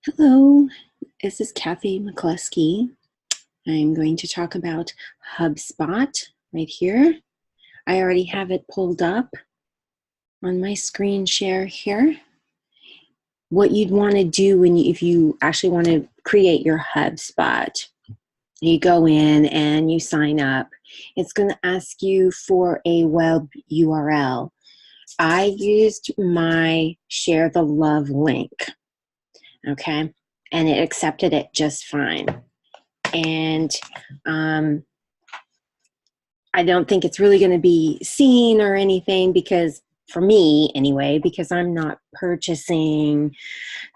Hello, this is Stewart-McCluskey. I'm going to talk about Hubspot right here. I already have it pulled up on my screen share here. What you'd want to do if you actually want to create your Hubspot, you go in and you sign up. It's going to ask you for a web URL. I used my Share the Love link, okay, and it accepted it just fine. And I don't think it's really going to be seen or anything, because for me anyway, because I'm not purchasing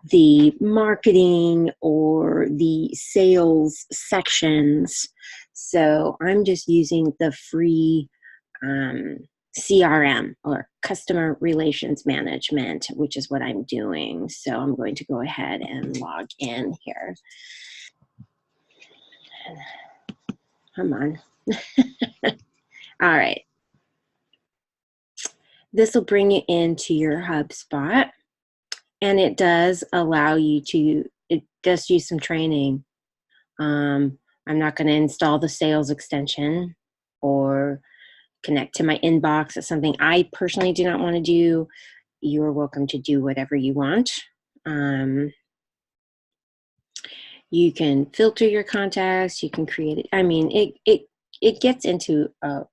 the marketing or the sales sections. So I'm just using the free CRM, or customer relations management, which is what I'm doing. So I'm going to go ahead and log in here. Come on. All right. This will bring you into your HubSpot, and it does allow you to, it does use some training. I'm not going to install the sales extension or connect to my inbox. It's something I personally do not want to do. You're welcome to do whatever you want. You can filter your contacts. You can create it. I mean, it gets into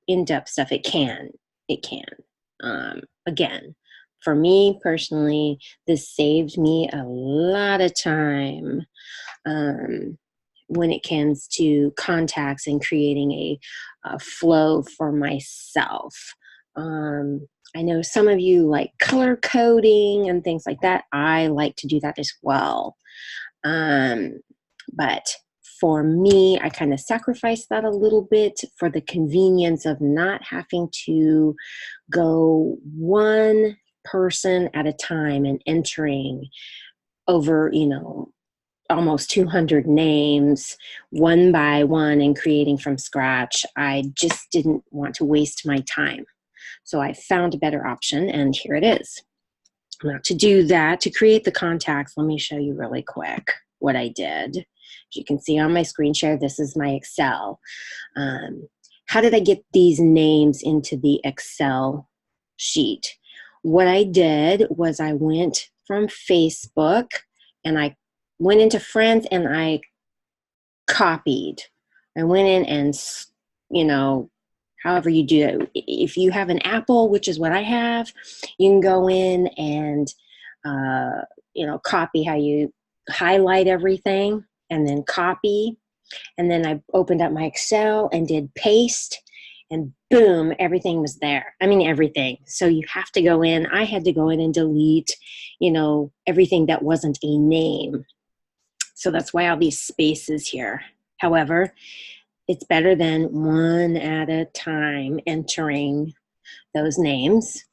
in-depth stuff. It can. Again, for me personally, this saved me a lot of time when it comes to contacts and creating a flow for myself. I know some of you like color coding and things like that. I like to do that as well. But for me, I kind of sacrificed that a little bit for the convenience of not having to go one person at a time and entering over, almost 200 names one by one and creating from scratch. I just didn't want to waste my time. So I found a better option, and here it is. Now, to do that, to create the contacts, let me show you really quick what I did. As you can see on my screen share, this is my Excel. How did I get these names into the Excel sheet? What I did was I went from Facebook and I went into friends and I copied. I went in and, however you do it. If you have an Apple, which is what I have, you can go in and, copy how you highlight everything and then copy. And then I opened up my Excel and did paste, and boom, everything was there. I mean, everything. So you have to go in. I had to go in and delete, everything that wasn't a name. So that's why all these spaces here. However, it's better than one at a time entering those names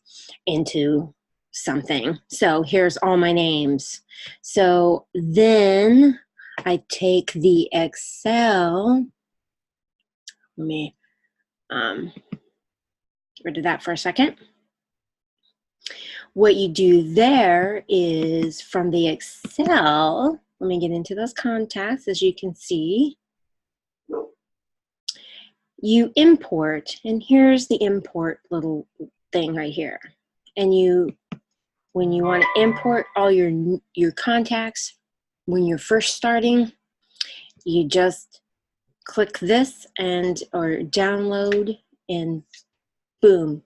into something. So here's all my names. So then I take the Excel. Let me get rid of that for a second. What you do there is from the Excel, let me get into those contacts. As you can see, you import, and here's the import little thing right here. And when you want to import all your contacts, when you're first starting, you just click this or download, and boom,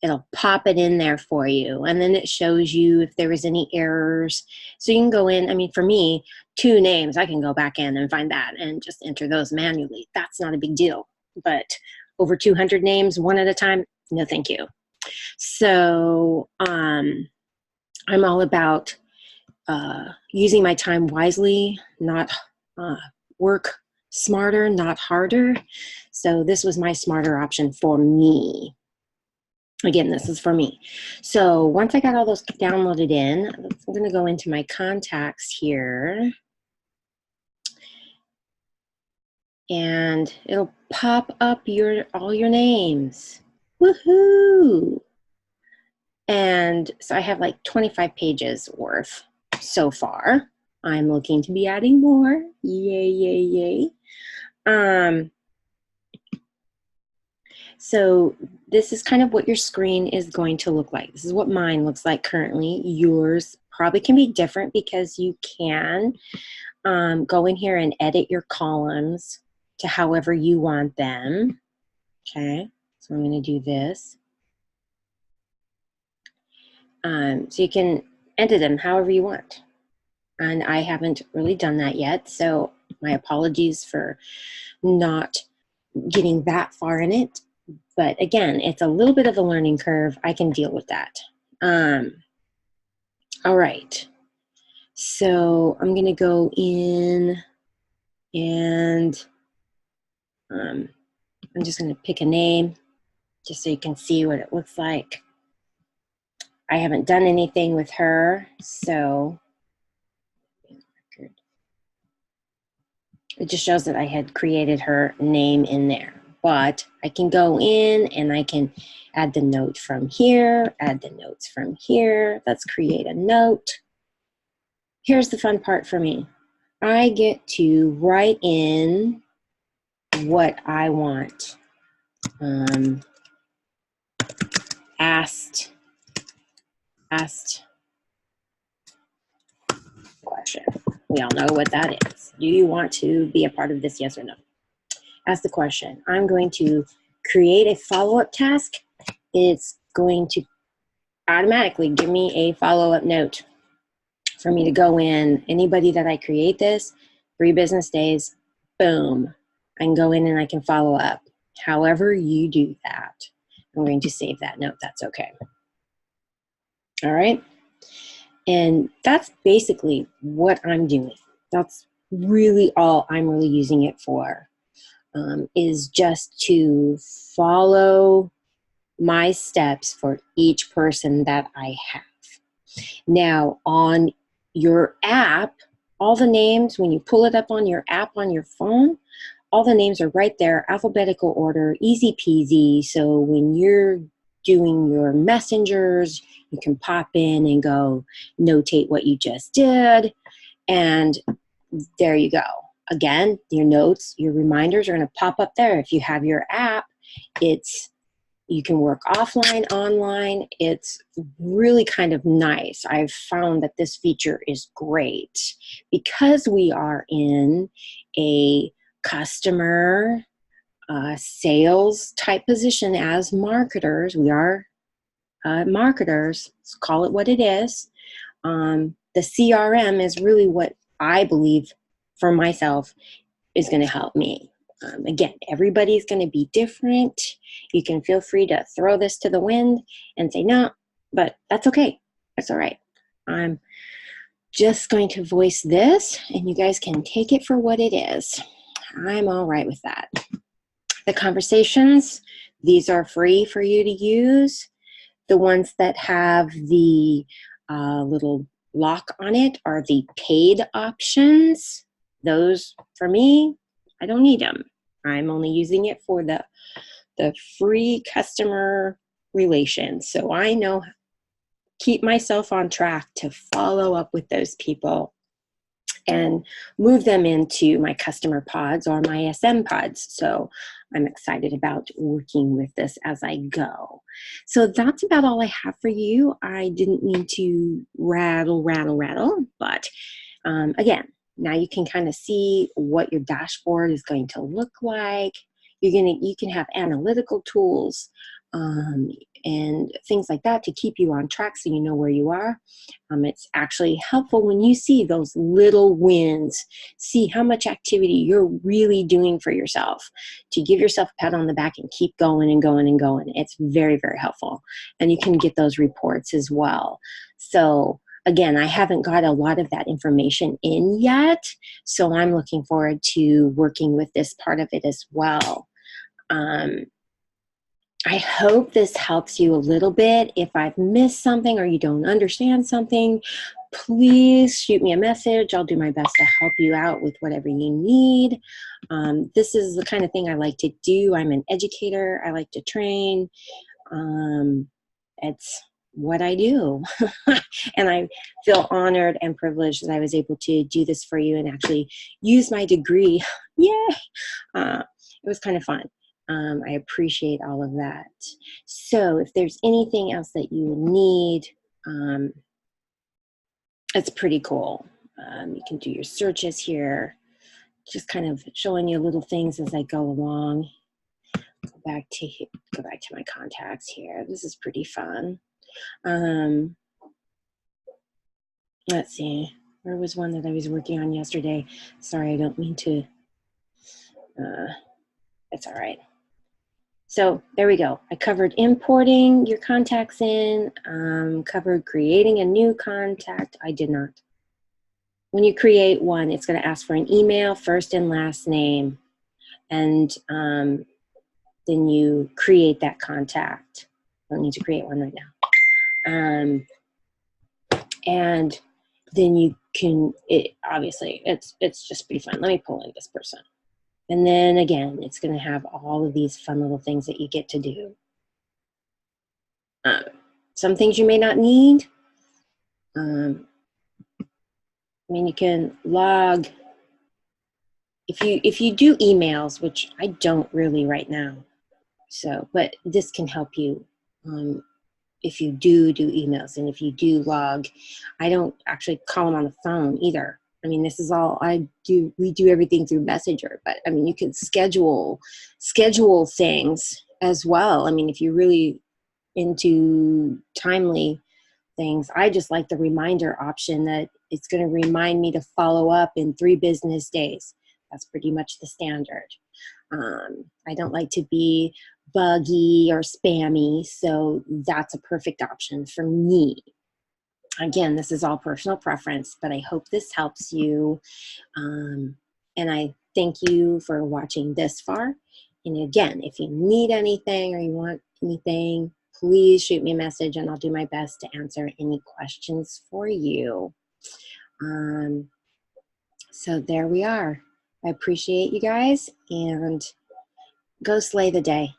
it'll pop it in there for you. And then it shows you if there was any errors. So you can go in, I mean, for me, 2 names, I can go back in and find that and just enter those manually. That's not a big deal. But over 200 names, one at a time, no thank you. So I'm all about using my time wisely, not work smarter, not harder. So this was my smarter option for me. Again, this is for me. So once I got all those downloaded in, I'm going to go into my contacts here. And it'll pop up all your names. Woohoo! And so I have like 25 pages worth so far. I'm looking to be adding more. Yay, yay, yay. So this is kind of what your screen is going to look like. This is what mine looks like currently. Yours probably can be different because you can go in here and edit your columns to however you want them. Okay, so I'm going to do this. So you can edit them however you want. And I haven't really done that yet, so my apologies for not getting that far in it. But again, it's a little bit of a learning curve. I can deal with that. All right. So I'm going to go in and I'm just going to pick a name just so you can see what it looks like. I haven't done anything with her, so it just shows that I had created her name in there. But I can go in and I can add the note from here, add the notes from here. Let's create a note. Here's the fun part for me. I get to write in what I want. Asked question. We all know what that is. Do you want to be a part of this, yes or no? Ask the question. I'm going to create a follow-up task. It's going to automatically give me a follow-up note for me to go in. Anybody that I create this, 3 business days, boom. I can go in and I can follow up. However you do that, I'm going to save that note. That's okay. All right. And that's basically what I'm doing. That's really all I'm really using it for, is just to follow my steps for each person that I have. Now, on your app, all the names, when you pull it up on your app on your phone, all the names are right there, alphabetical order, easy peasy. So when you're doing your messengers, you can pop in and go notate what you just did. And there you go. Again, your notes, your reminders are going to pop up there. If you have your app, you can work offline, online. It's really kind of nice. I've found that this feature is great because we are in a customer sales type position as marketers. We are marketers. Let's call it what it is. The CRM is really what I believe for myself is going to help me. Again, everybody's going to be different. You can feel free to throw this to the wind and say, no, but that's okay. That's all right. I'm just going to voice this and you guys can take it for what it is. I'm all right with that. The conversations, these are free for you to use. The ones that have the little lock on it are the paid options. Those, for me, I don't need them. I'm only using it for the free customer relations. So I know, keep myself on track to follow up with those people and move them into my customer pods or my SM pods. So I'm excited about working with this as I go. So that's about all I have for you. I didn't mean to rattle, but again, now you can kind of see what your dashboard is going to look like. You can have analytical tools and things like that to keep you on track so you know where you are. It's actually helpful when you see those little wins, see how much activity you're really doing for yourself, to give yourself a pat on the back and keep going and going and going. It's very, very helpful. And you can get those reports as well. So again, I haven't got a lot of that information in yet, so I'm looking forward to working with this part of it as well. I hope this helps you a little bit. If I've missed something or you don't understand something, please shoot me a message. I'll do my best to help you out with whatever you need. This is the kind of thing I like to do. I'm an educator. I like to train. what I do. And I feel honored and privileged that I was able to do this for you and actually use my degree. Yay! It was kind of fun. I appreciate all of that. So if there's anything else that you need, it's pretty cool. You can do your searches here, just kind of showing you little things as I go along. Go back to my contacts here. This is pretty fun. Let's see. Where was one that I was working on yesterday? Sorry, I don't mean to. It's all right. So there we go. I covered importing your contacts in, covered creating a new contact. I did not. When you create one, it's going to ask for an email, first and last name, and then you create that contact. I don't need to create one right now. And then you can, obviously, it's just pretty fun. Let me pull in this person. And then again, it's going to have all of these fun little things that you get to do. Some things you may not need. I mean, you can log, if you do emails, which I don't really right now. So, but this can help you if you do emails, and if you do log. I don't actually call them on the phone either. I mean, this is all I do. We do everything through Messenger, but I mean, you can schedule things as well. I mean, if you're really into timely things, I just like the reminder option that it's going to remind me to follow up in 3 business days. That's pretty much the standard. I don't like to be buggy or spammy, so that's a perfect option for me. Again, this is all personal preference, but I hope this helps you. And I thank you for watching this far. And again, if you need anything or you want anything, please shoot me a message and I'll do my best to answer any questions for you. So there we are. I appreciate you guys, and go slay the day.